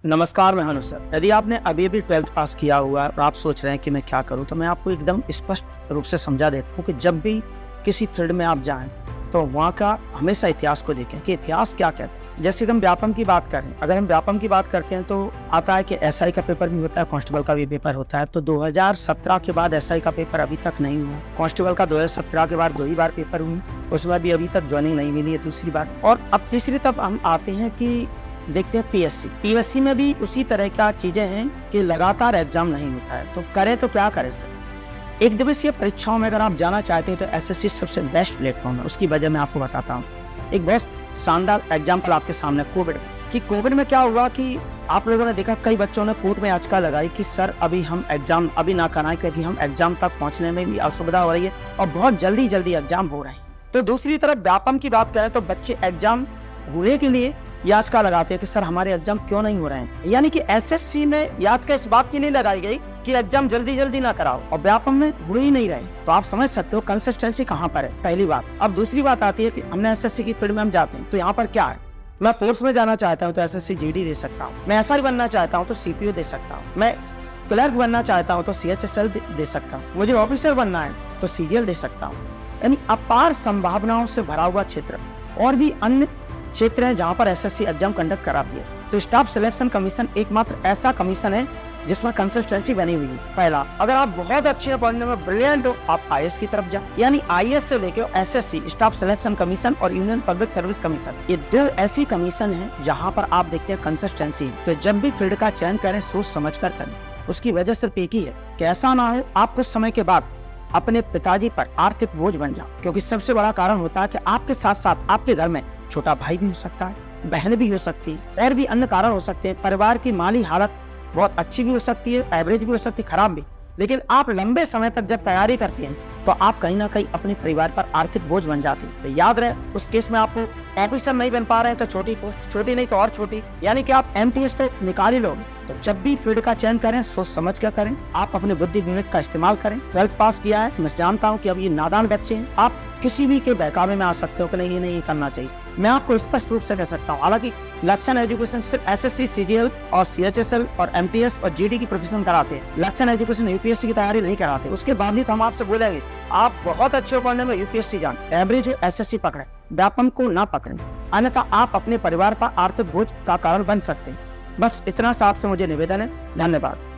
नमस्कार, मैं हनुज सर। यदि आपने अभी-अभी 12th पास किया हुआ है और आप सोच रहे हैं कि मैं क्या करूं, तो मैं आपको एकदम स्पष्ट रूप से समझा देता हूं कि जब भी किसी फील्ड में आप जाएं, तो वहां का हमेशा इतिहास को देखें कि इतिहास क्या कहता है। जैसे कि हम व्यापम की बात करें, अगर हम व्यापम की बात करते हैं तो आता है कि एसआई का पेपर भी होता है, कांस्टेबल का भी पेपर होता है। तो 2017 के बाद एसआई का पेपर अभी तक नहीं हुआ। कांस्टेबल का 2017 के बाद 2 ही बार पेपर हुए, उसमें भी अभी तक ज्वाइनिंग नहीं मिली है, दूसरी बार। और अब तीसरी तब हम आते हैं कि देखते हैं पीएससी में भी उसी तरह का चीजें हैं कि लगातार एग्जाम नहीं होता है। तो करें तो क्या करें सर। एक दिवसीय परीक्षाओं में अगर आप जाना चाहते हैं तो एसएससी सबसे बेस्ट प्लेटफॉर्म है। उसकी वजह मैं आपको बताता हूँ। एक बहुत शानदार एग्जाम्पल आपके सामने कोविड में क्या हुआ कि आप लोगों ने देखा कई बच्चों ने कोर्ट में याचिका लगाई कि सर अभी हम एग्जाम अभी ना कराएं, क्योंकि हम एग्जाम तक पहुंचने में भी असुविधा हो रही है और बहुत जल्दी एग्जाम हो रहे हैं। तो दूसरी तरफ व्यापम की बात करें तो बच्चे एग्जाम होने के लिए याचिका लगाते हैं कि सर हमारे एग्जाम क्यों नहीं हो रहे हैं। यानी कि एसएससी में याचिका इस बात के लिए लगाई गई कि एग्जाम जल्दी ना कराओ, और व्यापम में हो ही नहीं रहे। तो आप समझ सकते हो कंसिस्टेंसी कहाँ पर है, पहली बात। अब दूसरी बात आती है कि हमने एसएससी की फील्ड में हम जाते हैं तो यहाँ पर क्या है। मैं फोर्स में जाना चाहता हूँ तो एसएससी जीडी दे सकता हूँ, मैं एसआई बनना चाहता हूँ तो सीपीओ दे सकता हूँ, मैं क्लर्क बनना चाहता हूँ तो सीएचएसएल दे सकता हूँ, मुझे ऑफिसर बनना है तो सीजीएल दे सकता हूँ। यानी अपार संभावनाओं से भरा हुआ क्षेत्र। और भी अन्य क्षेत्र है जहां पर एसएससी एग्जाम कंडक्ट कराती है। तो स्टाफ सिलेक्शन कमीशन एकमात्र ऐसा कमीशन है जिसमें कंसिस्टेंसी बनी हुई है। पहला, अगर आप बहुत अच्छे पढ़ने में ब्रिलियंट हो, आप आईएएस की तरफ जाओ। यानी आईएएस से लेकर एसएससी, स्टाफ सिलेक्शन कमीशन और यूनियन पब्लिक सर्विस कमीशन, ये 2 ऐसी कमीशन है जहां पर आप देखते हैं कंसिस्टेंसी। तो जब भी फील्ड का चयन करें सोच समझ कर करें। उसकी वजह सिर्फ एक ही है कि ऐसा ना हो आप कुछ समय के बाद अपने पिताजी पर आर्थिक बोझ बन जाओ। क्योंकि सबसे बड़ा कारण होता है कि आपके साथ साथ आपके घर में छोटा भाई भी हो सकता है, बहन भी हो सकती है, और भी अन्य कारण हो सकते हैं। परिवार की माली हालत बहुत अच्छी भी हो सकती है, एवरेज भी हो सकती है, खराब भी। लेकिन आप लंबे समय तक जब तैयारी करते हैं तो आप कहीं ना कहीं अपने परिवार पर आर्थिक बोझ बन जाते हैं। तो याद रहे, उस केस में आपको ऑफिसर नहीं बन पा रहे हैं तो छोटी पोस्ट, छोटी नहीं तो और छोटी, यानी कि आप एमटीएस तो निकाल ही लोगे। तो जब भी फील्ड का चयन करें सोच समझ कर करें, आप अपने बुद्धि विवेक का इस्तेमाल करें। 12th पास किया है, मैं जानता हूँ कि अब ये नादान बच्चे हैं, आप किसी भी के बहकावे में आ सकते हो कि नहीं ये नहीं करना चाहिए। मैं आपको स्पष्ट रूप से कह सकता हूँ, हालांकि लक्षण एजुकेशन सिर्फ एसएससी, सीजीएल और सीएचएसएल और एमटीएस और जीडी की प्रोफेशन कराते हैं। लक्षण एजुकेशन यूपीएससी की तैयारी नहीं कराते। उसके बावजूद हम आपसे बोलेंगे आप बहुत अच्छे हो पढ़ने में, यूपीएससी जान, एवरेज एसएससी पकड़े, व्यापम को ना पकड़े, अन्यथा आप अपने परिवार पर आर्थिक बोझ का कारण बन सकते हैं। बस इतना सा आपसे मुझे निवेदन है। धन्यवाद।